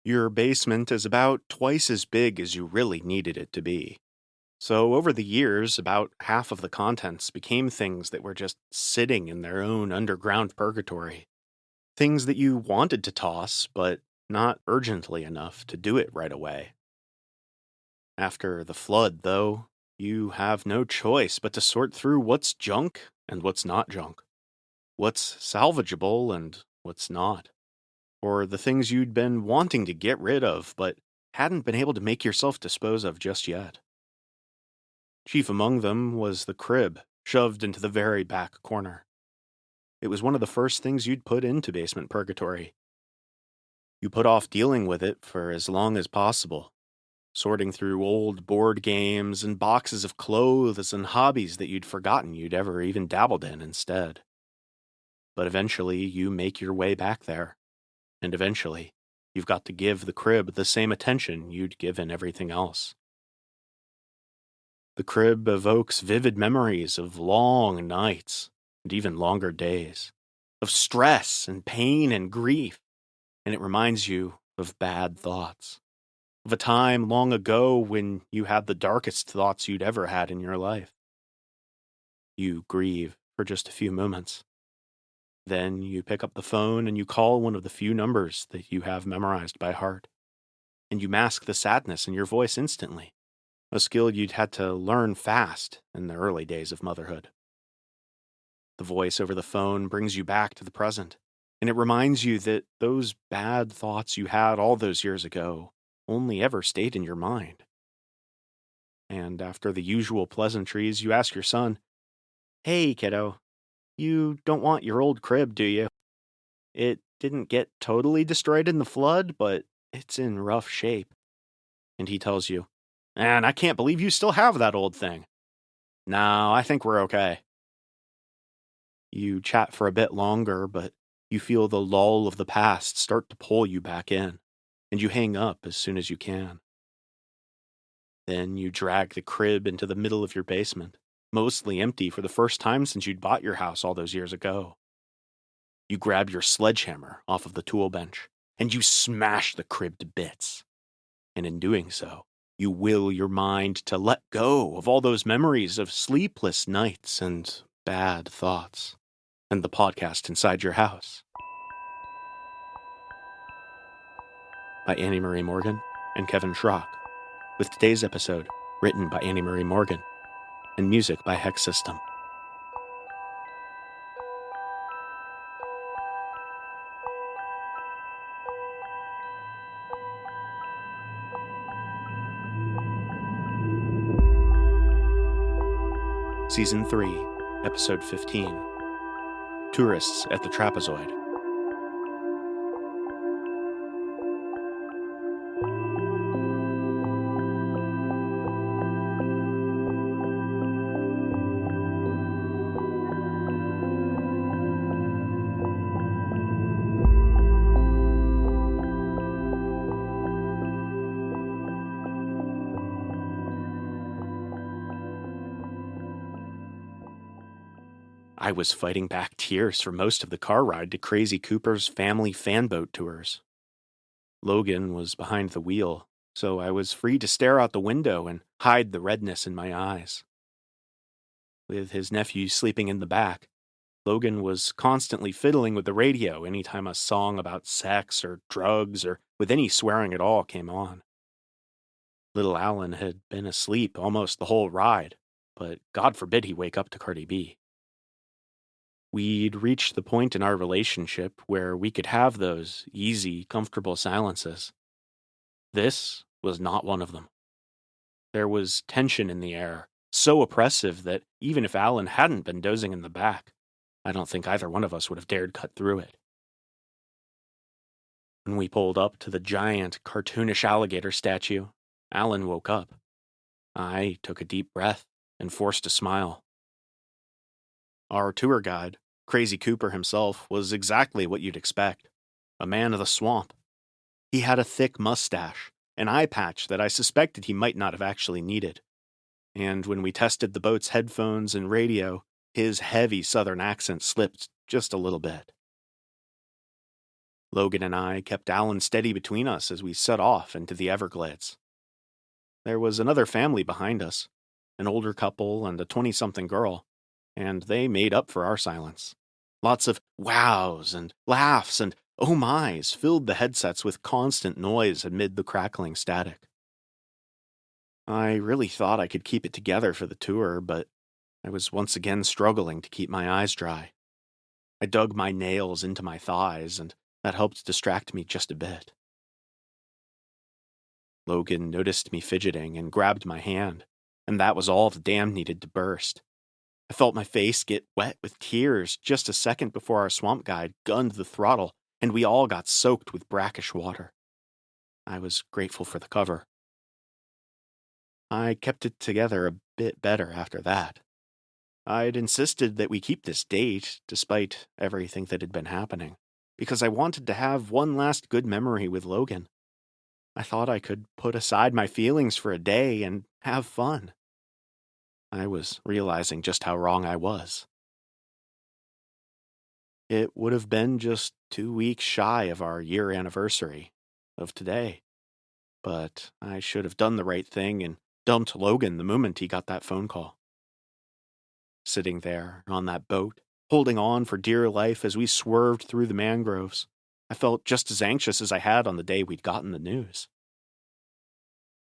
Your basement is about twice as big as you really needed it to be. So, over the years, about half of the contents became things that were just sitting in their own underground purgatory. Things that you wanted to toss, but not urgently enough to do it right away. After the flood, though, you have no choice but to sort through what's junk and what's not junk, what's salvageable and what's not, or the things you'd been wanting to get rid of but hadn't been able to make yourself dispose of just yet. Chief among them was the crib, shoved into the very back corner. It was one of the first things you'd put into basement purgatory. You put off dealing with it for as long as possible, sorting through old board games and boxes of clothes and hobbies that you'd forgotten you'd ever even dabbled in instead. But eventually, you make your way back there, and eventually, you've got to give the crib the same attention you'd given everything else. The crib evokes vivid memories of long nights and even longer days, of stress and pain and grief, and it reminds you of bad thoughts, of a time long ago when you had the darkest thoughts you'd ever had in your life. You grieve for just a few moments. Then you pick up the phone and you call one of the few numbers that you have memorized by heart, and you mask the sadness in your voice instantly, a skill you'd had to learn fast in the early days of motherhood. The voice over the phone brings you back to the present, and it reminds you that those bad thoughts you had all those years ago only ever stayed in your mind. And after the usual pleasantries, you ask your son, "Hey, kiddo, you don't want your old crib, do you? It didn't get totally destroyed in the flood, but it's in rough shape." And he tells you, "Man, I can't believe you still have that old thing." "No, I think we're okay." You chat for a bit longer, but you feel the lull of the past start to pull you back in, and you hang up as soon as you can. Then you drag the crib into the middle of your basement, mostly empty for the first time since you'd bought your house all those years ago. You grab your sledgehammer off of the tool bench, and you smash the crib to bits. And in doing so, you will your mind to let go of all those memories of sleepless nights and bad thoughts, and the podcast inside your house. By Annie Marie Morgan and Kevin Schrock, with today's episode written by Annie Marie Morgan and music by Hex System. Season 3, Episode 15, Tourists at the Trapezoid. I was fighting back tears for most of the car ride to Crazy Cooper's family fanboat tours. Logan was behind the wheel, so I was free to stare out the window and hide the redness in my eyes. With his nephew sleeping in the back, Logan was constantly fiddling with the radio anytime a song about sex or drugs or with any swearing at all came on. Little Alan had been asleep almost the whole ride, but God forbid he wake up to Cardi B. We'd reached the point in our relationship where we could have those easy, comfortable silences. This was not one of them. There was tension in the air, so oppressive that even if Alan hadn't been dozing in the back, I don't think either one of us would have dared cut through it. When we pulled up to the giant, cartoonish alligator statue, Alan woke up. I took a deep breath and forced a smile. Our tour guide, Crazy Cooper himself, was exactly what you'd expect. A man of the swamp. He had a thick mustache, an eye patch that I suspected he might not have actually needed. And when we tested the boat's headphones and radio, his heavy southern accent slipped just a little bit. Logan and I kept Alan steady between us as we set off into the Everglades. There was another family behind us, an older couple and a 20-something girl, and they made up for our silence. Lots of wows and laughs and oh my's filled the headsets with constant noise amid the crackling static. I really thought I could keep it together for the tour, but I was once again struggling to keep my eyes dry. I dug my nails into my thighs, and that helped distract me just a bit. Logan noticed me fidgeting and grabbed my hand, and that was all the dam needed to burst. I felt my face get wet with tears just a second before our swamp guide gunned the throttle, and we all got soaked with brackish water. I was grateful for the cover. I kept it together a bit better after that. I'd insisted that we keep this date, despite everything that had been happening, because I wanted to have one last good memory with Logan. I thought I could put aside my feelings for a day and have fun. I was realizing just how wrong I was. It would have been just 2 weeks shy of our year anniversary of today, but I should have done the right thing and dumped Logan the moment he got that phone call. Sitting there on that boat, holding on for dear life as we swerved through the mangroves, I felt just as anxious as I had on the day we'd gotten the news.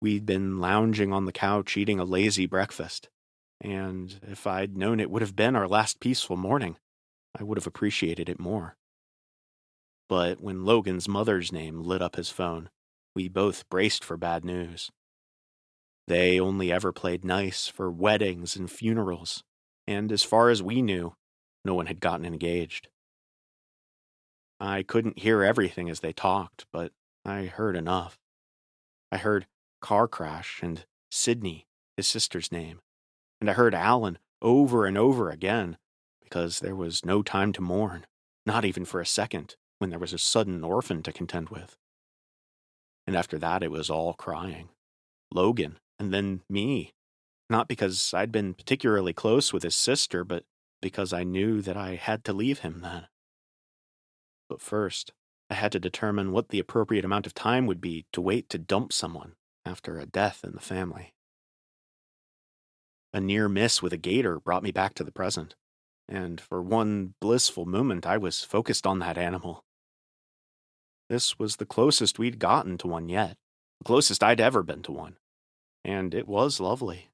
We'd been lounging on the couch eating a lazy breakfast, and if I'd known it would have been our last peaceful morning, I would have appreciated it more. But when Logan's mother's name lit up his phone, we both braced for bad news. They only ever played nice for weddings and funerals, and as far as we knew, no one had gotten engaged. I couldn't hear everything as they talked, but I heard enough. I heard car crash and Sydney, his sister's name, and I heard Alan over and over again, because there was no time to mourn, not even for a second, when there was a sudden orphan to contend with. And after that it was all crying. Logan, and then me. Not because I'd been particularly close with his sister, but because I knew that I had to leave him then. But first, I had to determine what the appropriate amount of time would be to wait to dump someone after a death in the family. A near miss with a gator brought me back to the present, and for one blissful moment I was focused on that animal. This was the closest we'd gotten to one yet, the closest I'd ever been to one, and it was lovely.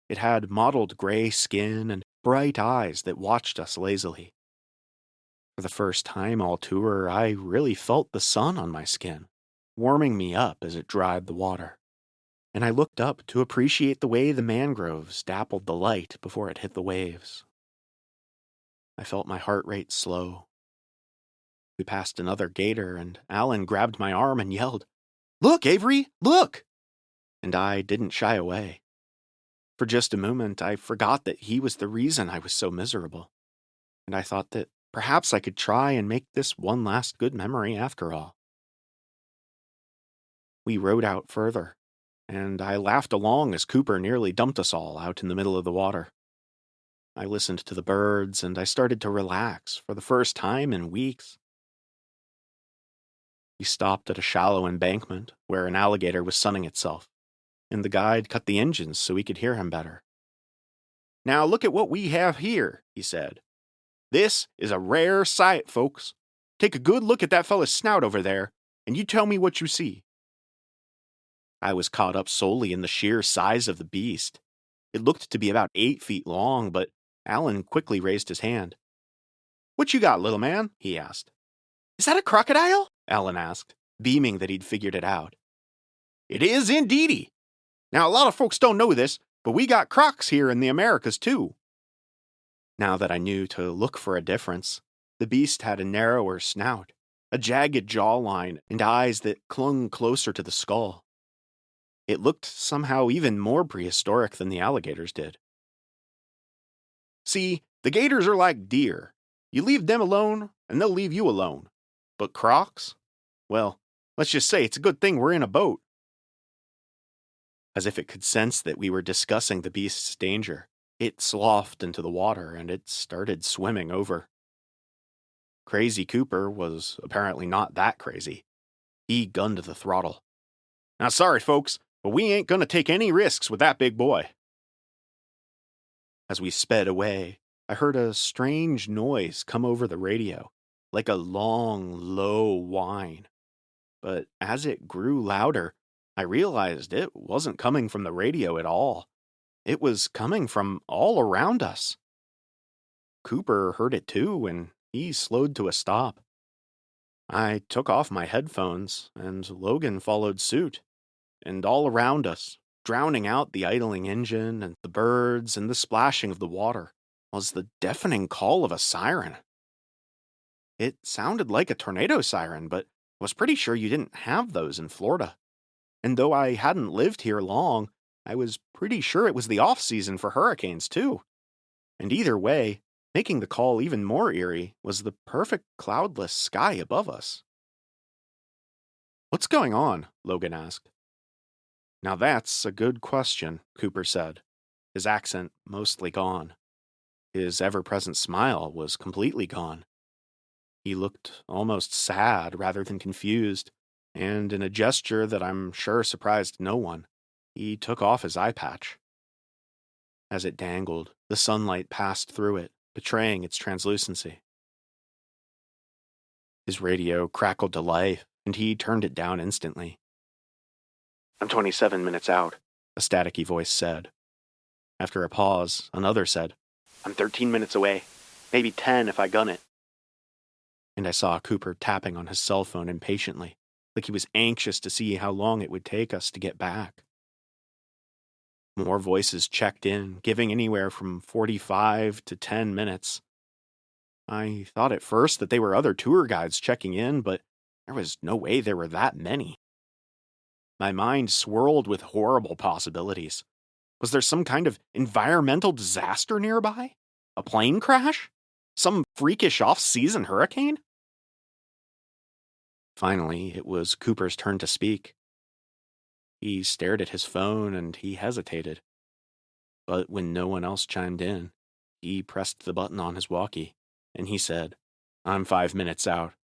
It had mottled gray skin and bright eyes that watched us lazily. For the first time all tour, I really felt the sun on my skin, warming me up as it dried the water. And I looked up to appreciate the way the mangroves dappled the light before it hit the waves. I felt my heart rate slow. We passed another gator, and Alan grabbed my arm and yelled, "Look, Avery, look!" And I didn't shy away. For just a moment, I forgot that he was the reason I was so miserable, and I thought that perhaps I could try and make this one last good memory after all. We rowed out further, and I laughed along as Cooper nearly dumped us all out in the middle of the water. I listened to the birds, and I started to relax for the first time in weeks. We stopped at a shallow embankment where an alligator was sunning itself, and the guide cut the engines so we could hear him better. "Now look at what we have here," he said. "This is a rare sight, folks. Take a good look at that fella's snout over there, and you tell me what you see." I was caught up solely in the sheer size of the beast. It looked to be about 8 feet long, but Alan quickly raised his hand. "What you got, little man?" he asked. "Is that a crocodile?" Alan asked, beaming that he'd figured it out. "It is indeedy. Now, a lot of folks don't know this, but we got crocs here in the Americas, too." Now that I knew to look for a difference, the beast had a narrower snout, a jagged jawline, and eyes that clung closer to the skull. It looked somehow even more prehistoric than the alligators did. "See, the gators are like deer. You leave them alone, and they'll leave you alone. But crocs? Well, let's just say it's a good thing we're in a boat." As if it could sense that we were discussing the beast's danger, it sloughed into the water, and it started swimming over. Crazy Cooper was apparently not that crazy. He gunned the throttle. "Now, sorry, folks, but we ain't gonna take any risks with that big boy." As we sped away, I heard a strange noise come over the radio, like a long, low whine. But as it grew louder, I realized it wasn't coming from the radio at all. It was coming from all around us. Cooper heard it too, and he slowed to a stop. I took off my headphones, and Logan followed suit. And all around us, drowning out the idling engine and the birds and the splashing of the water, was the deafening call of a siren. It sounded like a tornado siren, but I was pretty sure you didn't have those in Florida. And though I hadn't lived here long, I was pretty sure it was the off-season for hurricanes, too. And either way, making the call even more eerie was the perfect cloudless sky above us. "What's going on?" Logan asked. "Now that's a good question," Cooper said, his accent mostly gone. His ever-present smile was completely gone. He looked almost sad rather than confused, and in a gesture that I'm sure surprised no one, he took off his eye patch. As it dangled, the sunlight passed through it, betraying its translucency. His radio crackled to life, and he turned it down instantly. "I'm 27 minutes out," a staticky voice said. After a pause, another said, "I'm 13 minutes away, maybe 10 if I gun it." And I saw Cooper tapping on his cell phone impatiently, like he was anxious to see how long it would take us to get back. More voices checked in, giving anywhere from 45 to 10 minutes. I thought at first that they were other tour guides checking in, but there was no way there were that many. My mind swirled with horrible possibilities. Was there some kind of environmental disaster nearby? A plane crash? Some freakish off-season hurricane? Finally, it was Cooper's turn to speak. He stared at his phone and he hesitated. But when no one else chimed in, he pressed the button on his walkie, and he said, "I'm 5 minutes out.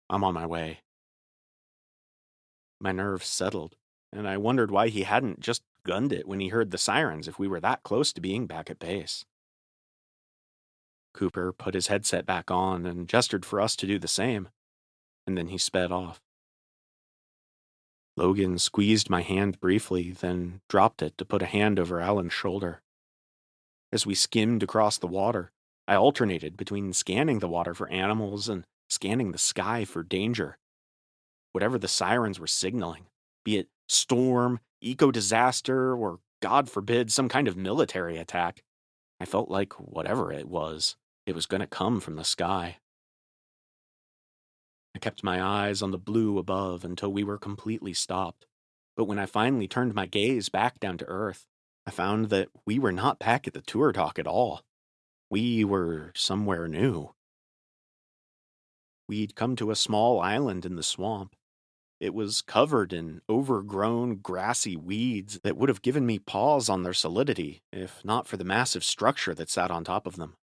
I'm on my way." My nerves settled, and I wondered why he hadn't just gunned it when he heard the sirens if we were that close to being back at base. Cooper put his headset back on and gestured for us to do the same, and then he sped off. Logan squeezed my hand briefly, then dropped it to put a hand over Alan's shoulder. As we skimmed across the water, I alternated between scanning the water for animals and scanning the sky for danger. Whatever the sirens were signaling, be it storm, eco-disaster, or, God forbid, some kind of military attack, I felt like whatever it was going to come from the sky. I kept my eyes on the blue above until we were completely stopped. But when I finally turned my gaze back down to Earth, I found that we were not back at the tour dock at all. We were somewhere new. We'd come to a small island in the swamp. It was covered in overgrown, grassy weeds that would have given me pause on their solidity, if not for the massive structure that sat on top of them.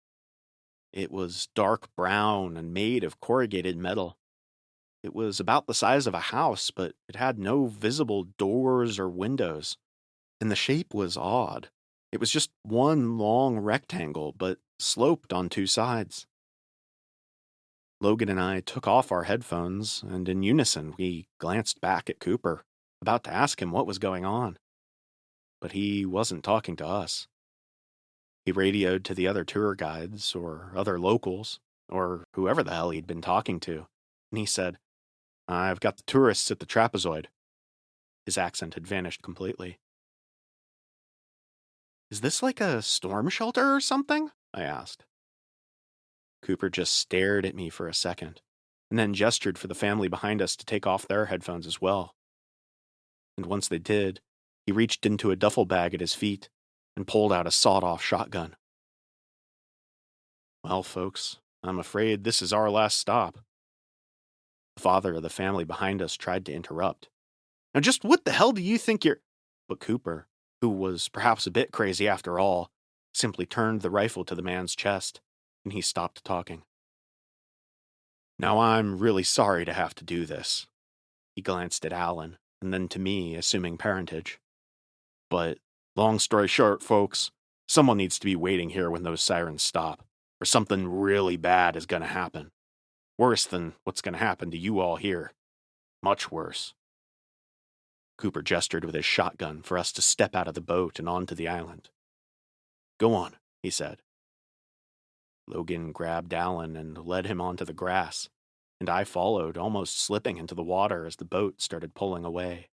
It was dark brown and made of corrugated metal. It was about the size of a house, but it had no visible doors or windows. And the shape was odd. It was just one long rectangle, but sloped on two sides. Logan and I took off our headphones, and in unison we glanced back at Cooper, about to ask him what was going on. But he wasn't talking to us. He radioed to the other tour guides, or other locals, or whoever the hell he'd been talking to, and he said, "I've got the tourists at the Trapezoid." His accent had vanished completely. "Is this like a storm shelter or something?" I asked. Cooper just stared at me for a second, and then gestured for the family behind us to take off their headphones as well. And once they did, he reached into a duffel bag at his feet and pulled out a sawed-off shotgun. "Well, folks, I'm afraid this is our last stop." The father of the family behind us tried to interrupt. "Now just what the hell do you think you're—" But Cooper, who was perhaps a bit crazy after all, simply turned the rifle to the man's chest, and he stopped talking. Now I'm really sorry to have to do this. He glanced at Alan, and then to me, assuming parentage. But, long story short, folks, someone needs to be waiting here when those sirens stop, or something really bad is gonna happen. Worse than what's gonna happen to you all here. Much worse. Cooper gestured with his shotgun for us to step out of the boat and onto the island. Go on, he said. Logan grabbed Alan and led him onto the grass, and I followed, almost slipping into the water as the boat started pulling away.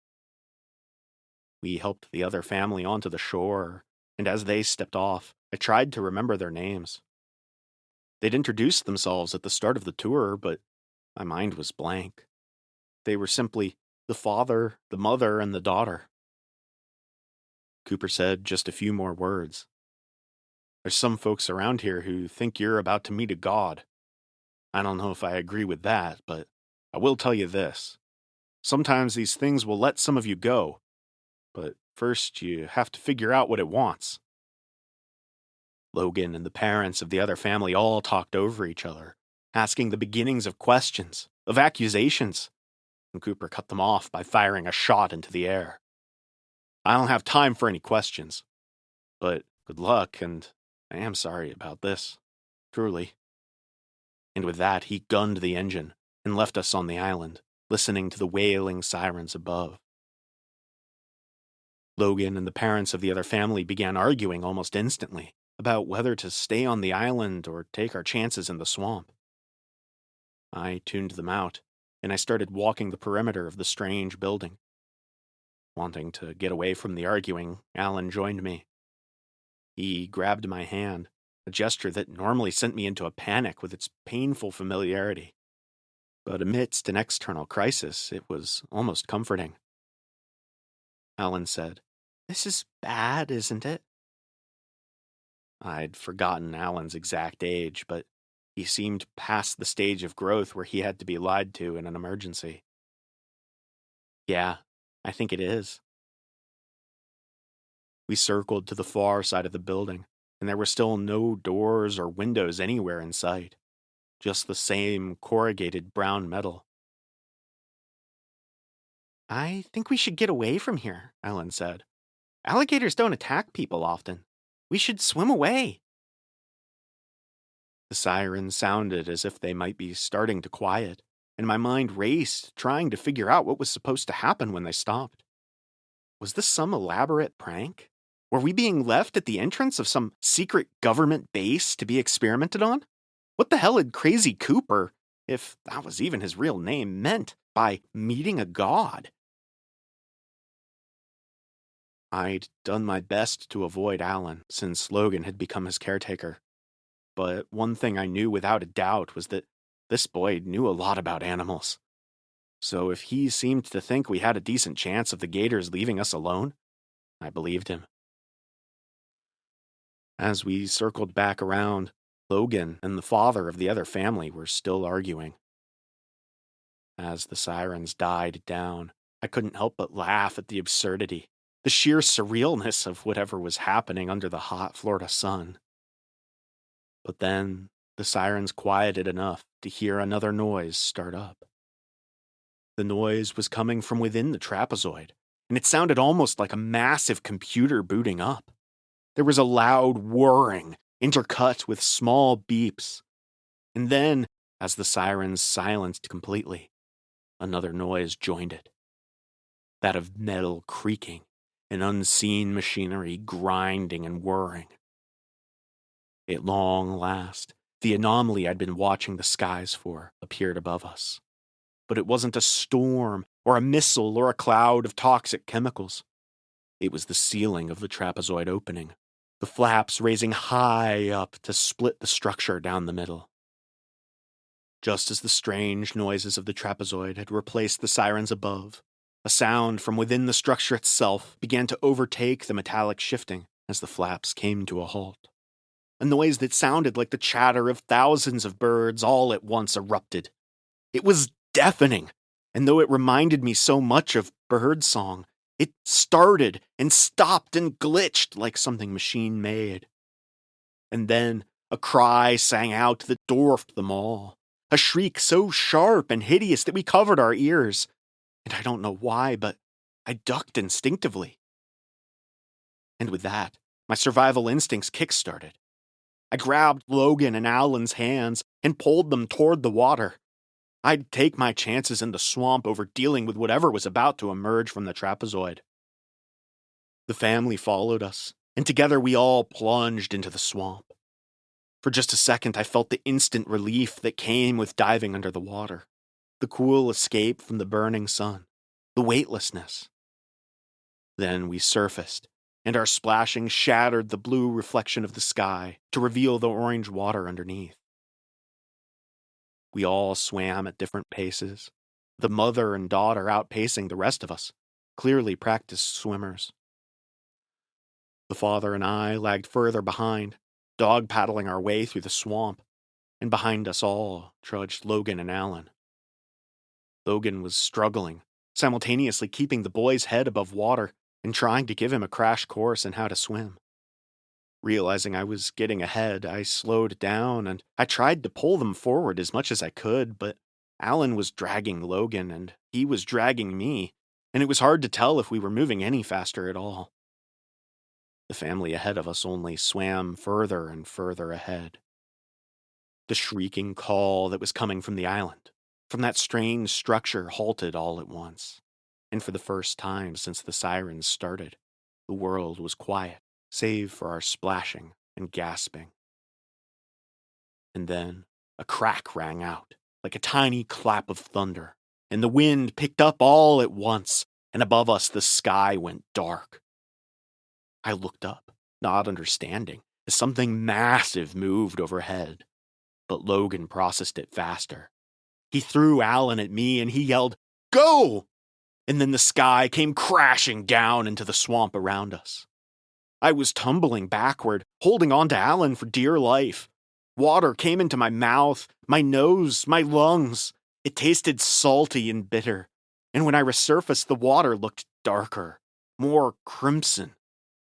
We helped the other family onto the shore, and as they stepped off, I tried to remember their names. They'd introduced themselves at the start of the tour, but my mind was blank. They were simply the father, the mother, and the daughter. Cooper said just a few more words. There's some folks around here who think you're about to meet a god. I don't know if I agree with that, but I will tell you this. Sometimes these things will let some of you go, but first you have to figure out what it wants. Logan and the parents of the other family all talked over each other, asking the beginnings of questions, of accusations, and Cooper cut them off by firing a shot into the air. I don't have time for any questions, but good luck, and I am sorry about this. Truly. And with that, he gunned the engine and left us on the island, listening to the wailing sirens above. Logan and the parents of the other family began arguing almost instantly about whether to stay on the island or take our chances in the swamp. I tuned them out, and I started walking the perimeter of the strange building. Wanting to get away from the arguing, Alan joined me. He grabbed my hand, a gesture that normally sent me into a panic with its painful familiarity. But amidst an external crisis, it was almost comforting. Alan said, "This is bad, isn't it?" I'd forgotten Alan's exact age, but he seemed past the stage of growth where he had to be lied to in an emergency. Yeah, I think it is. We circled to the far side of the building, and there were still no doors or windows anywhere in sight. Just the same corrugated brown metal. I think we should get away from here, Alan said. Alligators don't attack people often. We should swim away. The sirens sounded as if they might be starting to quiet, and my mind raced, trying to figure out what was supposed to happen when they stopped. Was this some elaborate prank? Were we being left at the entrance of some secret government base to be experimented on? What the hell had Crazy Cooper, if that was even his real name, meant by meeting a god? I'd done my best to avoid Alan, since Logan had become his caretaker. But one thing I knew without a doubt was that this boy knew a lot about animals. So if he seemed to think we had a decent chance of the gators leaving us alone, I believed him. As we circled back around, Logan and the father of the other family were still arguing. As the sirens died down, I couldn't help but laugh at the absurdity, the sheer surrealness of whatever was happening under the hot Florida sun. But then the sirens quieted enough to hear another noise start up. The noise was coming from within the trapezoid, and it sounded almost like a massive computer booting up. There was a loud whirring, intercut with small beeps. And then, as the sirens silenced completely, another noise joined it. That of metal creaking and unseen machinery grinding and whirring. At long last, the anomaly I'd been watching the skies for appeared above us. But it wasn't a storm or a missile or a cloud of toxic chemicals. It was the ceiling of the trapezoid opening, the flaps raising high up to split the structure down the middle. Just as the strange noises of the trapezoid had replaced the sirens above, a sound from within the structure itself began to overtake the metallic shifting as the flaps came to a halt. A noise that sounded like the chatter of thousands of birds all at once erupted. It was deafening, and though it reminded me so much of birdsong, it started and stopped and glitched like something machine-made. And then a cry sang out that dwarfed them all, a shriek so sharp and hideous that we covered our ears. And I don't know why, but I ducked instinctively. And with that, my survival instincts kick-started. I grabbed Logan and Alan's hands and pulled them toward the water. I'd take my chances in the swamp over dealing with whatever was about to emerge from the trapezoid. The family followed us, and together we all plunged into the swamp. For just a second, I felt the instant relief that came with diving under the water. The cool escape from the burning sun. The weightlessness. Then we surfaced, and our splashing shattered the blue reflection of the sky to reveal the orange water underneath. We all swam at different paces, the mother and daughter outpacing the rest of us, clearly practiced swimmers. The father and I lagged further behind, dog paddling our way through the swamp, and behind us all trudged Logan and Alan. Logan was struggling, simultaneously keeping the boy's head above water and trying to give him a crash course in how to swim. Realizing I was getting ahead, I slowed down and I tried to pull them forward as much as I could, but Alan was dragging Logan and he was dragging me, and it was hard to tell if we were moving any faster at all. The family ahead of us only swam further and further ahead. The shrieking call that was coming from the island, from that strange structure, halted all at once. And for the first time since the sirens started, the world was quiet, save for our splashing and gasping. And then a crack rang out, like a tiny clap of thunder, and the wind picked up all at once, and above us the sky went dark. I looked up, not understanding, as something massive moved overhead. But Logan processed it faster. He threw Alan at me and he yelled, "Go!" And then the sky came crashing down into the swamp around us. I was tumbling backward, holding on to Alan for dear life. Water came into my mouth, my nose, my lungs. It tasted salty and bitter. And when I resurfaced, the water looked darker, more crimson.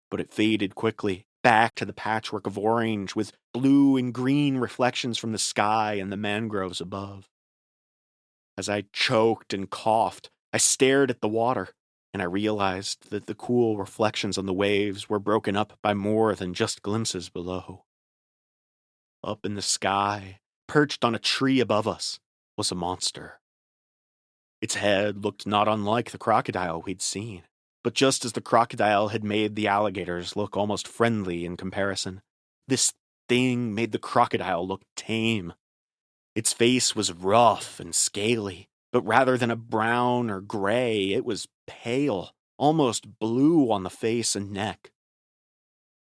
But it faded quickly, back to the patchwork of orange with blue and green reflections from the sky and the mangroves above. As I choked and coughed, I stared at the water, and I realized that the cool reflections on the waves were broken up by more than just glimpses below. Up in the sky, perched on a tree above us, was a monster. Its head looked not unlike the crocodile we'd seen. But just as the crocodile had made the alligators look almost friendly in comparison, this thing made the crocodile look tame. Its face was rough and scaly, but rather than a brown or gray, it was pale, almost blue on the face and neck.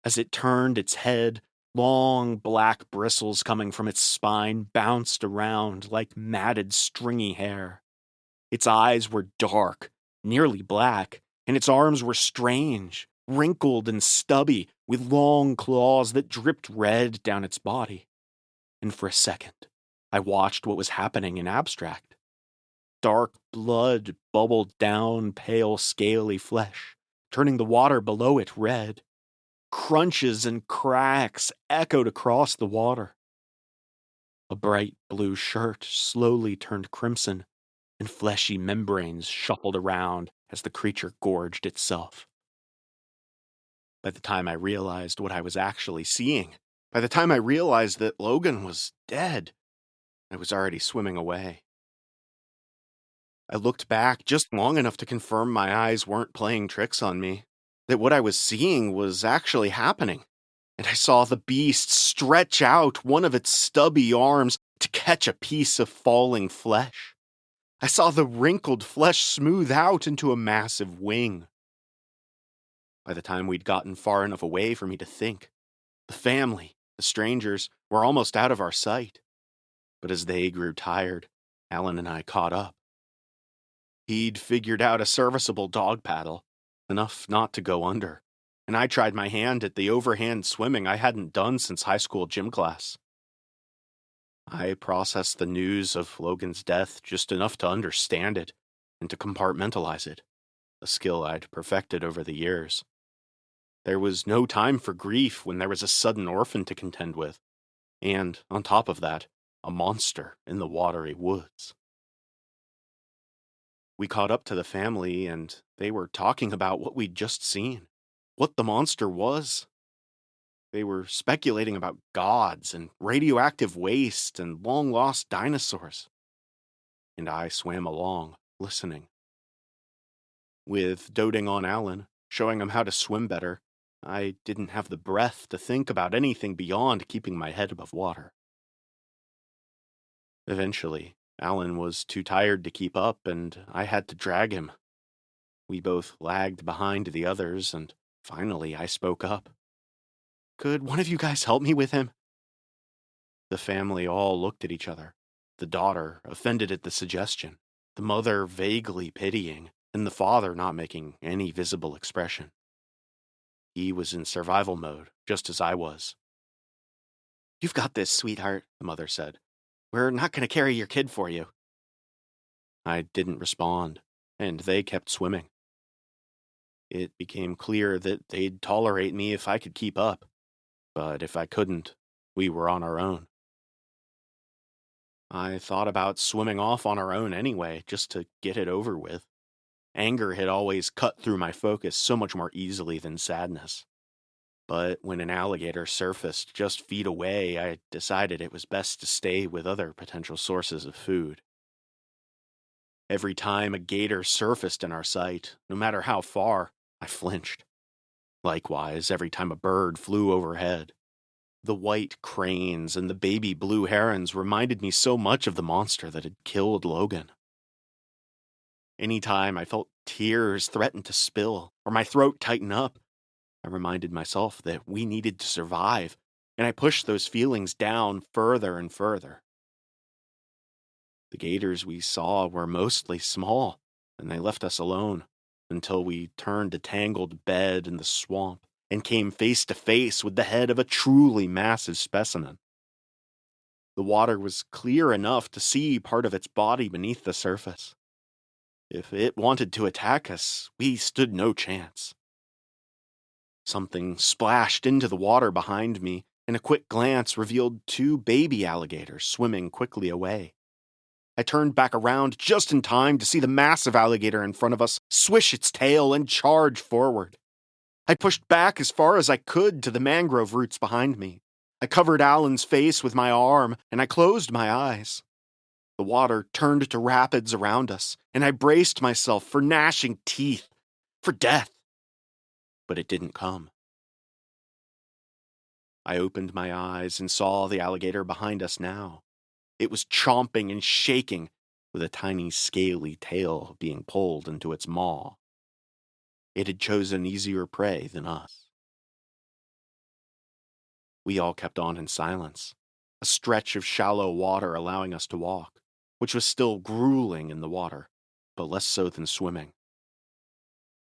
As it turned its head, long black bristles coming from its spine bounced around like matted stringy hair. Its eyes were dark, nearly black, and its arms were strange, wrinkled and stubby, with long claws that dripped red down its body. And for a second, I watched what was happening in abstract. Dark blood bubbled down pale, scaly flesh, turning the water below it red. Crunches and cracks echoed across the water. A bright blue shirt slowly turned crimson, and fleshy membranes shuffled around as the creature gorged itself. By the time I realized what I was actually seeing, by the time I realized that Logan was dead, I was already swimming away. I looked back just long enough to confirm my eyes weren't playing tricks on me, that what I was seeing was actually happening, and I saw the beast stretch out one of its stubby arms to catch a piece of falling flesh. I saw the wrinkled flesh smooth out into a massive wing. By the time we'd gotten far enough away for me to think, the family, the strangers, were almost out of our sight. But as they grew tired, Alan and I caught up. He'd figured out a serviceable dog paddle, enough not to go under, and I tried my hand at the overhand swimming I hadn't done since high school gym class. I processed the news of Logan's death just enough to understand it and to compartmentalize it, a skill I'd perfected over the years. There was no time for grief when there was a sudden orphan to contend with, and, on top of that, a monster in the watery woods. We caught up to the family, and they were talking about what we'd just seen, what the monster was. They were speculating about gods and radioactive waste and long lost dinosaurs. And I swam along, listening. With doting on Alan, showing him how to swim better, I didn't have the breath to think about anything beyond keeping my head above water. Eventually, Alan was too tired to keep up, and I had to drag him. We both lagged behind the others, and finally I spoke up. "Could one of you guys help me with him?" The family all looked at each other, the daughter offended at the suggestion, the mother vaguely pitying, and the father not making any visible expression. He was in survival mode, just as I was. "You've got this, sweetheart," the mother said. "We're not going to carry your kid for you." I didn't respond, and they kept swimming. It became clear that they'd tolerate me if I could keep up, but if I couldn't, we were on our own. I thought about swimming off on our own anyway, just to get it over with. Anger had always cut through my focus so much more easily than sadness. But when an alligator surfaced just feet away, I decided it was best to stay with other potential sources of food. Every time a gator surfaced in our sight, no matter how far, I flinched. Likewise, every time a bird flew overhead. The white cranes and the baby blue herons reminded me so much of the monster that had killed Logan. Anytime I felt tears threaten to spill or my throat tighten up, I reminded myself that we needed to survive, and I pushed those feelings down further and further. The gators we saw were mostly small, and they left us alone until we turned a tangled bed in the swamp and came face to face with the head of a truly massive specimen. The water was clear enough to see part of its body beneath the surface. If it wanted to attack us, we stood no chance. Something splashed into the water behind me, and a quick glance revealed two baby alligators swimming quickly away. I turned back around just in time to see the massive alligator in front of us swish its tail and charge forward. I pushed back as far as I could to the mangrove roots behind me. I covered Alan's face with my arm, and I closed my eyes. The water turned to rapids around us, and I braced myself for gnashing teeth, for death. But it didn't come. I opened my eyes and saw the alligator behind us now. It was chomping and shaking, with a tiny scaly tail being pulled into its maw. It had chosen easier prey than us. We all kept on in silence, a stretch of shallow water allowing us to walk, which was still grueling in the water, but less so than swimming.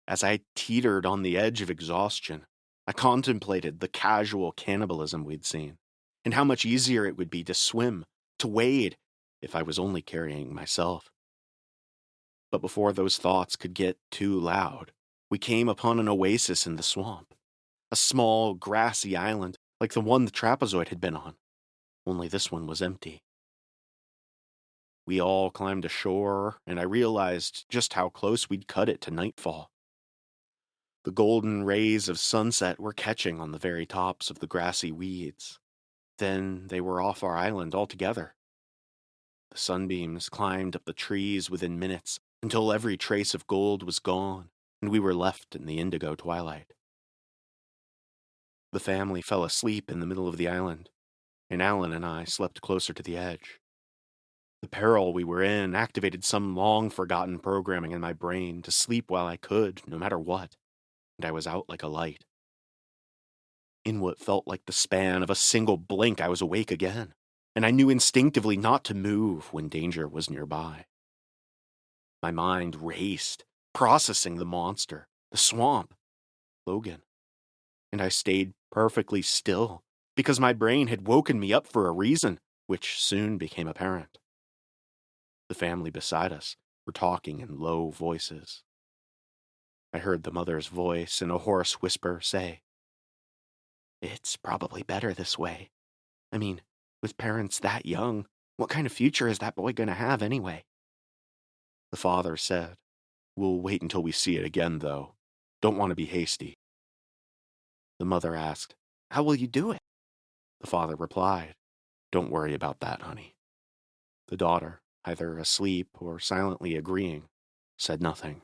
As I teetered on the edge of exhaustion, I contemplated the casual cannibalism we'd seen, and how much easier it would be to swim, to wade, if I was only carrying myself. But before those thoughts could get too loud, we came upon an oasis in the swamp, a small, grassy island like the one the Trapezoid had been on, only this one was empty. We all climbed ashore, and I realized just how close we'd cut it to nightfall. The golden rays of sunset were catching on the very tops of the grassy weeds. Then they were off our island altogether. The sunbeams climbed up the trees within minutes until every trace of gold was gone, and we were left in the indigo twilight. The family fell asleep in the middle of the island, and Alan and I slept closer to the edge. The peril we were in activated some long-forgotten programming in my brain to sleep while I could, no matter what, and I was out like a light. In what felt like the span of a single blink, I was awake again, and I knew instinctively not to move when danger was nearby. My mind raced, processing the monster, the swamp, Logan, and I stayed perfectly still because my brain had woken me up for a reason, which soon became apparent. The family beside us were talking in low voices. I heard the mother's voice in a hoarse whisper say, "It's probably better this way. I mean, with parents that young, What kind of future is that boy going to have anyway? The father said, "We'll wait until we see it again, though. Don't want to be hasty." The mother asked, "How will you do it?" The father replied, "Don't worry about that, honey." The daughter, either asleep or silently agreeing, said nothing.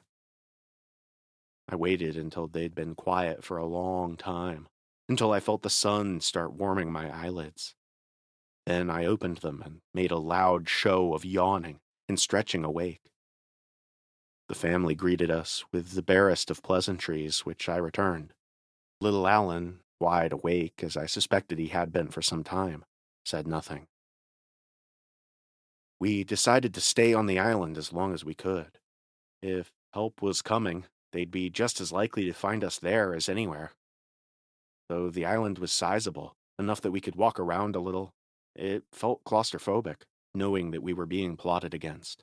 I waited until they'd been quiet for a long time, until I felt the sun start warming my eyelids. Then I opened them and made a loud show of yawning and stretching awake. The family greeted us with the barest of pleasantries, which I returned. Little Alan, wide awake, as I suspected he had been for some time, said nothing. We decided to stay on the island as long as we could. If help was coming, they'd be just as likely to find us there as anywhere. Though the island was sizable, enough that we could walk around a little, it felt claustrophobic, knowing that we were being plotted against.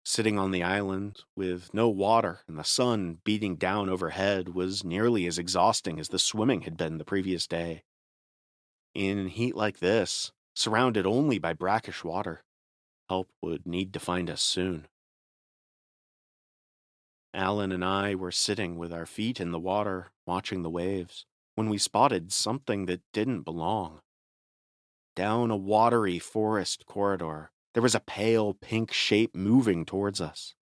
Sitting on the island, with no water and the sun beating down overhead, was nearly as exhausting as the swimming had been the previous day. In heat like this, surrounded only by brackish water, help would need to find us soon. Alan and I were sitting with our feet in the water, watching the waves, when we spotted something that didn't belong. Down a watery forest corridor, there was a pale pink shape moving towards us.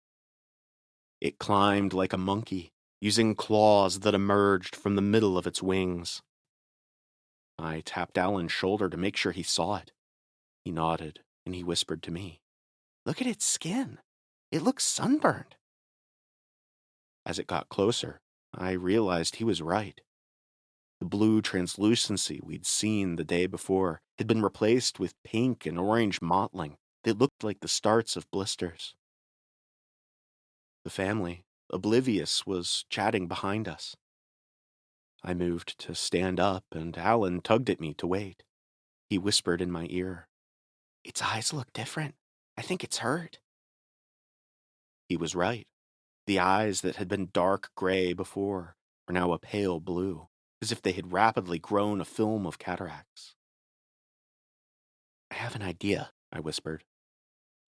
It climbed like a monkey, using claws that emerged from the middle of its wings. I tapped Alan's shoulder to make sure he saw it. He nodded, and he whispered to me, "Look at its skin. It looks sunburned." As it got closer, I realized he was right. The blue translucency we'd seen the day before had been replaced with pink and orange mottling that looked like the starts of blisters. The family, oblivious, was chatting behind us. I moved to stand up, and Alan tugged at me to wait. He whispered in my ear, "Its eyes look different. I think it's hurt." He was right. The eyes that had been dark gray before were now a pale blue, as if they had rapidly grown a film of cataracts. "I have an idea," I whispered.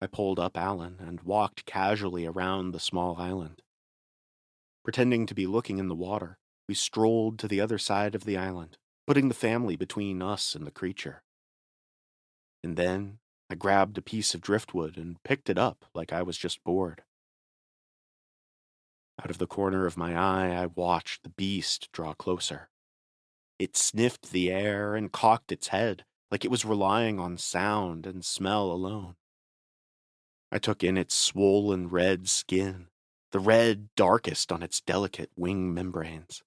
I pulled up Alan and walked casually around the small island. Pretending to be looking in the water, we strolled to the other side of the island, putting the family between us and the creature. And then I grabbed a piece of driftwood and picked it up like I was just bored. Out of the corner of my eye, I watched the beast draw closer. It sniffed the air and cocked its head like it was relying on sound and smell alone. I took in its swollen red skin, the red darkest on its delicate wing membranes,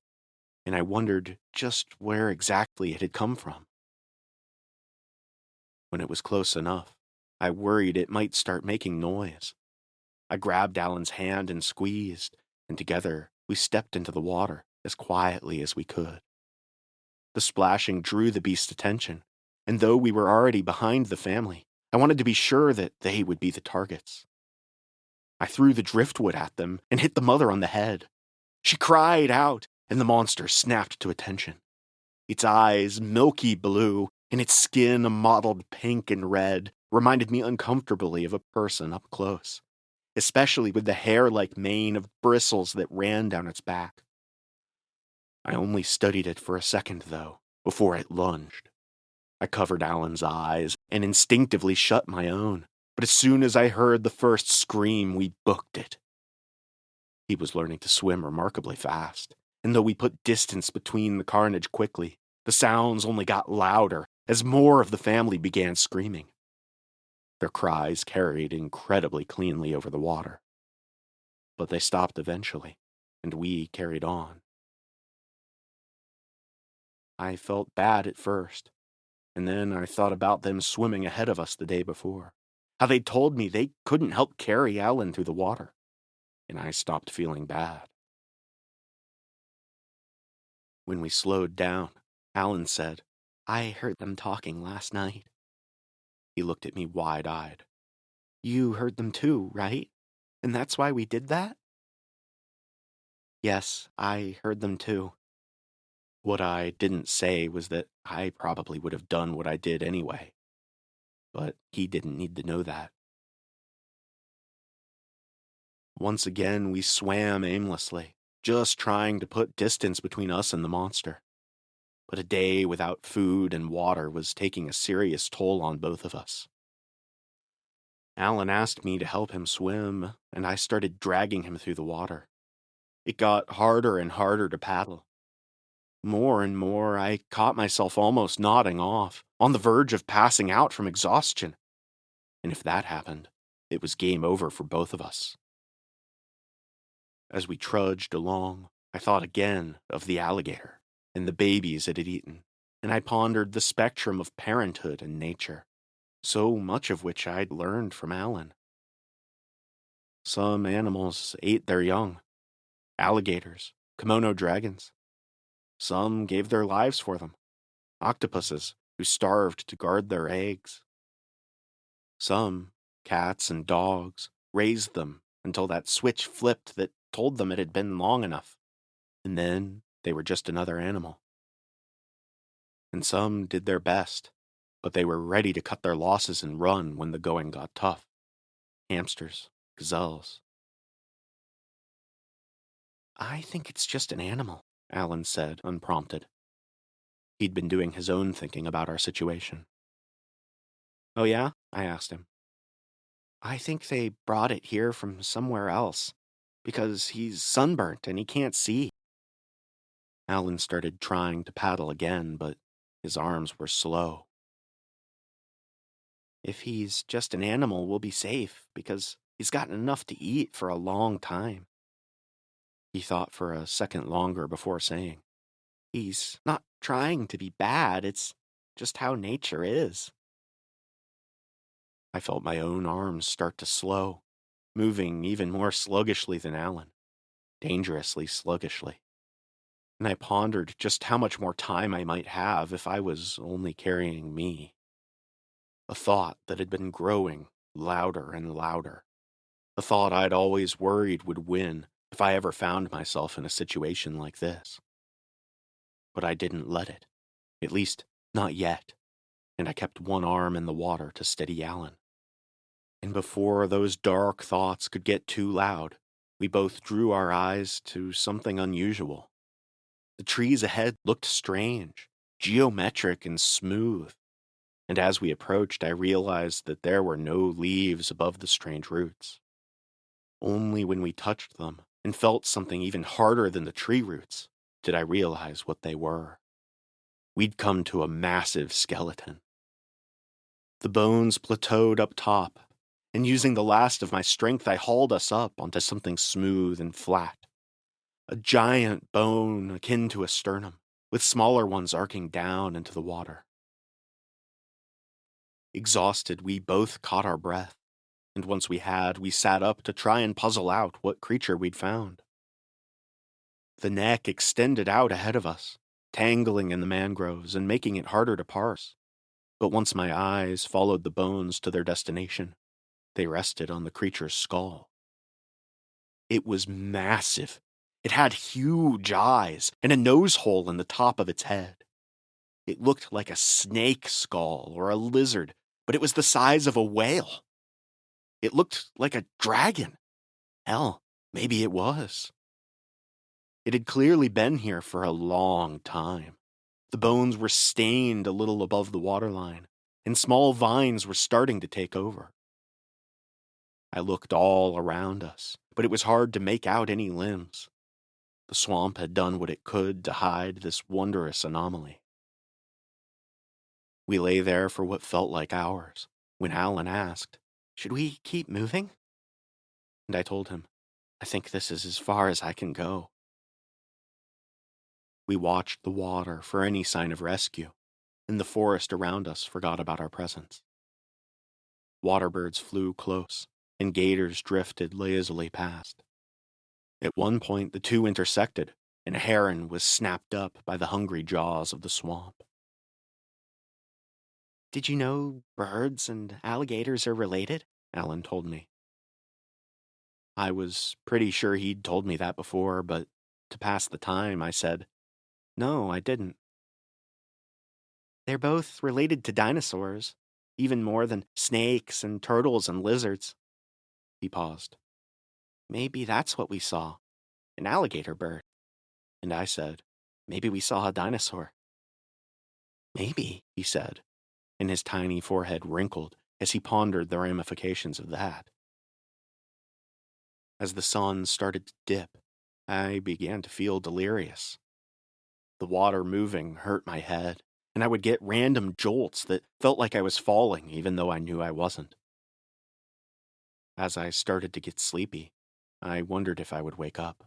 and I wondered just where exactly it had come from. When it was close enough, I worried it might start making noise. I grabbed Alan's hand and squeezed, and together we stepped into the water as quietly as we could. The splashing drew the beast's attention, and though we were already behind the family, I wanted to be sure that they would be the targets. I threw the driftwood at them and hit the mother on the head. She cried out, and the monster snapped to attention. Its eyes, milky blue, and its skin mottled pink and red, reminded me uncomfortably of a person up close, especially with the hair-like mane of bristles that ran down its back. I only studied it for a second, though, before it lunged. I covered Alan's eyes and instinctively shut my own, but as soon as I heard the first scream, we booked it. He was learning to swim remarkably fast, and though we put distance between the carnage quickly, the sounds only got louder as more of the family began screaming. Their cries carried incredibly cleanly over the water. But they stopped eventually, and we carried on. I felt bad at first, and then I thought about them swimming ahead of us the day before, how they'd told me they couldn't help carry Alan through the water, and I stopped feeling bad. When we slowed down, Alan said, "I heard them talking last night." He looked at me wide-eyed. "You heard them too, right? And that's why we did that?" "Yes, I heard them too." What I didn't say was that I probably would have done what I did anyway. But he didn't need to know that. Once again, we swam aimlessly, just trying to put distance between us and the monster. But a day without food and water was taking a serious toll on both of us. Alan asked me to help him swim, and I started dragging him through the water. It got harder and harder to paddle. More and more, I caught myself almost nodding off, on the verge of passing out from exhaustion. And if that happened, it was game over for both of us. As we trudged along, I thought again of the alligator and the babies it had eaten, and I pondered the spectrum of parenthood and nature, so much of which I'd learned from Alan. Some animals ate their young, alligators, kimono dragons. Some gave their lives for them, octopuses who starved to guard their eggs. Some, cats and dogs, raised them until that switch flipped that told them it had been long enough, and then they were just another animal. And some did their best, but they were ready to cut their losses and run when the going got tough. Hamsters, gazelles. I think it's just an animal, Alan said, unprompted. He'd been doing his own thinking about our situation. Oh yeah? I asked him. I think they brought it here from somewhere else, because he's sunburnt and he can't see. Alan started trying to paddle again, but his arms were slow. If he's just an animal, we'll be safe, because he's gotten enough to eat for a long time. He thought for a second longer before saying, He's not trying to be bad, it's just how nature is. I felt my own arms start to slow, moving even more sluggishly than Alan, dangerously sluggishly. And I pondered just how much more time I might have if I was only carrying me. A thought that had been growing louder and louder. A thought I'd always worried would win if I ever found myself in a situation like this. But I didn't let it, at least not yet, and I kept one arm in the water to steady Alan. And before those dark thoughts could get too loud, we both drew our eyes to something unusual. The trees ahead looked strange, geometric and smooth, and as we approached, I realized that there were no leaves above the strange roots. Only when we touched them and felt something even harder than the tree roots did I realize what they were. We'd come to a massive skeleton. The bones plateaued up top, and using the last of my strength, I hauled us up onto something smooth and flat. A giant bone akin to a sternum, with smaller ones arcing down into the water. Exhausted, we both caught our breath, and once we had, we sat up to try and puzzle out what creature we'd found. The neck extended out ahead of us, tangling in the mangroves and making it harder to parse. But once my eyes followed the bones to their destination, they rested on the creature's skull. It was massive. It had huge eyes and a nose hole in the top of its head. It looked like a snake skull or a lizard, but it was the size of a whale. It looked like a dragon. Hell, maybe it was. It had clearly been here for a long time. The bones were stained a little above the waterline, and small vines were starting to take over. I looked all around us, but it was hard to make out any limbs. The swamp had done what it could to hide this wondrous anomaly. We lay there for what felt like hours, when Alan asked, "Should we keep moving?" And I told him, "I think this is as far as I can go." We watched the water for any sign of rescue, and the forest around us forgot about our presence. Waterbirds flew close, and gators drifted lazily past. At one point, the two intersected, and a heron was snapped up by the hungry jaws of the swamp. "Did you know birds and alligators are related?" Alan told me. I was pretty sure he'd told me that before, but to pass the time, I said, "No, I didn't." "They're both related to dinosaurs. even more than snakes and turtles and lizards. He paused. Maybe that's what we saw, an alligator bird. And I said, maybe we saw a dinosaur. Maybe, he said, and his tiny forehead wrinkled as he pondered the ramifications of that. As the sun started to dip, I began to feel delirious. The water moving hurt my head, and I would get random jolts that felt like I was falling even though I knew I wasn't. As I started to get sleepy, I wondered if I would wake up.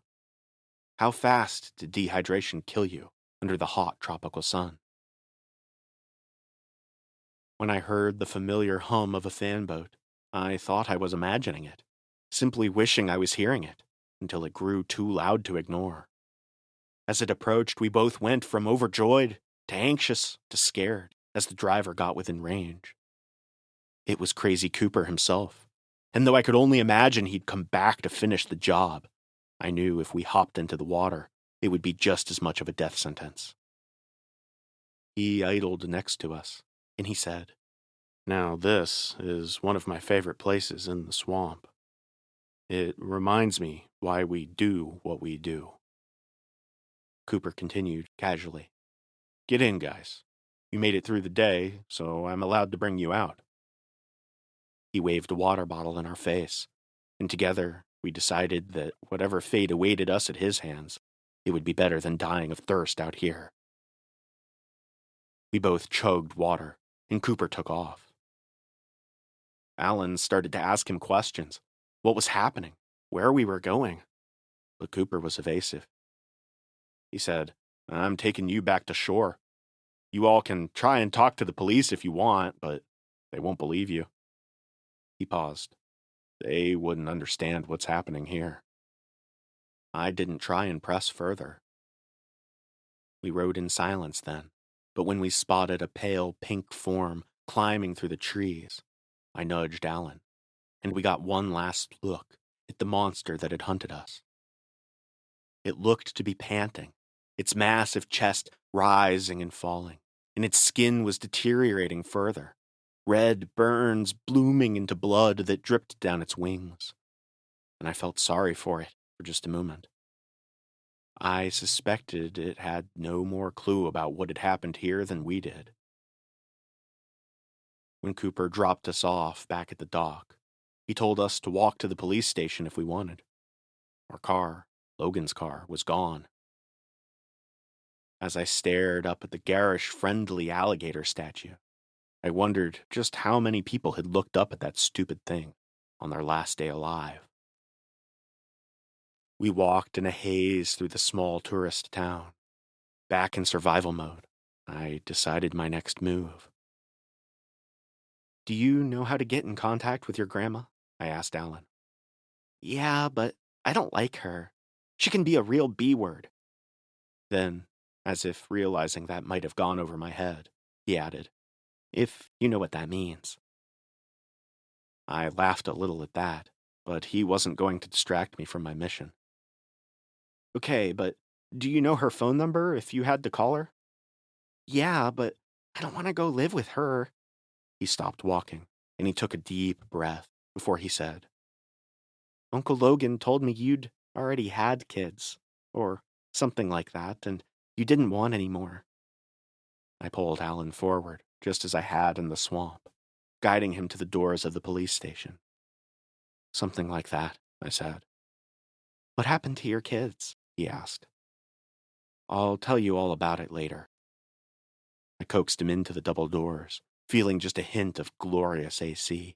How fast did dehydration kill you under the hot tropical sun? When I heard the familiar hum of a fan boat, I thought I was imagining it, simply wishing I was hearing it, until it grew too loud to ignore. As it approached, we both went from overjoyed to anxious to scared as the driver got within range. It was Crazy Cooper himself, and though I could only imagine he'd come back to finish the job, I knew if we hopped into the water, it would be just as much of a death sentence. He idled next to us, and he said, "Now this is one of my favorite places in the swamp. It reminds me why we do what we do." Cooper continued casually, "Get in, guys. You made it through the day, so I'm allowed to bring you out." He waved a water bottle in our face, and together we decided that whatever fate awaited us at his hands, it would be better than dying of thirst out here. We both chugged water, and Cooper took off. Alan started to ask him questions. What was happening? Where we were going? But Cooper was evasive. He said, "I'm taking you back to shore. You all can try and talk to the police if you want, but they won't believe you." He paused. They wouldn't understand what's happening here. I didn't try and press further. We rode in silence then, but when we spotted a pale pink form climbing through the trees, I nudged Alan, and we got one last look at the monster that had hunted us. It looked to be panting, its massive chest rising and falling, and its skin was deteriorating further, red burns blooming into blood that dripped down its wings. And I felt sorry for it for just a moment. I suspected it had no more clue about what had happened here than we did. When Cooper dropped us off back at the dock, he told us to walk to the police station if we wanted. Our car, Logan's car, was gone. As I stared up at the garish, friendly alligator statue, I wondered just how many people had looked up at that stupid thing on their last day alive. We walked in a haze through the small tourist town. Back in survival mode, I decided my next move. "Do you know how to get in contact with your grandma?" I asked Alan. "Yeah, but I don't like her. She can be a real B-word." Then, as if realizing that might have gone over my head, he added, "If you know what that means." I laughed a little at that, but he wasn't going to distract me from my mission. "Okay, but do you know her phone number if you had to call her?" "Yeah, but I don't want to go live with her." He stopped walking, and he took a deep breath before he said, "Uncle Logan told me you'd already had kids, or something like that, and you didn't want any more." I pulled Alan forward, just as I had in the swamp, guiding him to the doors of the police station. "Something like that," I said. "What happened to your kids?" he asked. "I'll tell you all about it later." I coaxed him into the double doors, feeling just a hint of glorious AC.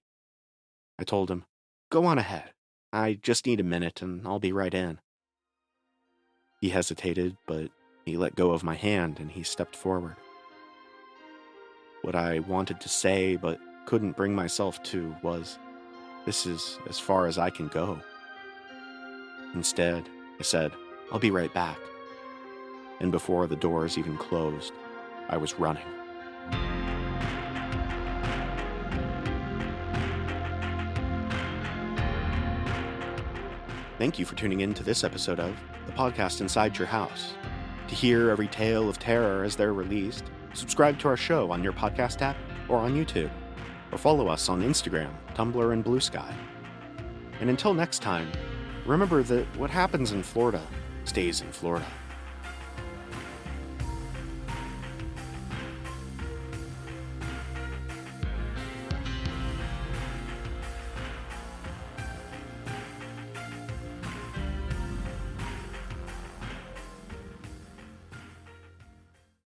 I told him, "Go on ahead. I just need a minute and I'll be right in." He hesitated, but he let go of my hand and he stepped forward. What I wanted to say but couldn't bring myself to was, "This is as far as I can go." Instead, I said, "I'll be right back." And before the doors even closed, I was running. Thank you for tuning in to this episode of the podcast Inside Your House. To hear every tale of terror as they're released, subscribe to our show on your podcast app or on YouTube. or follow us on Instagram, Tumblr, and Blue Sky. And until next time, remember that what happens in Florida stays in Florida.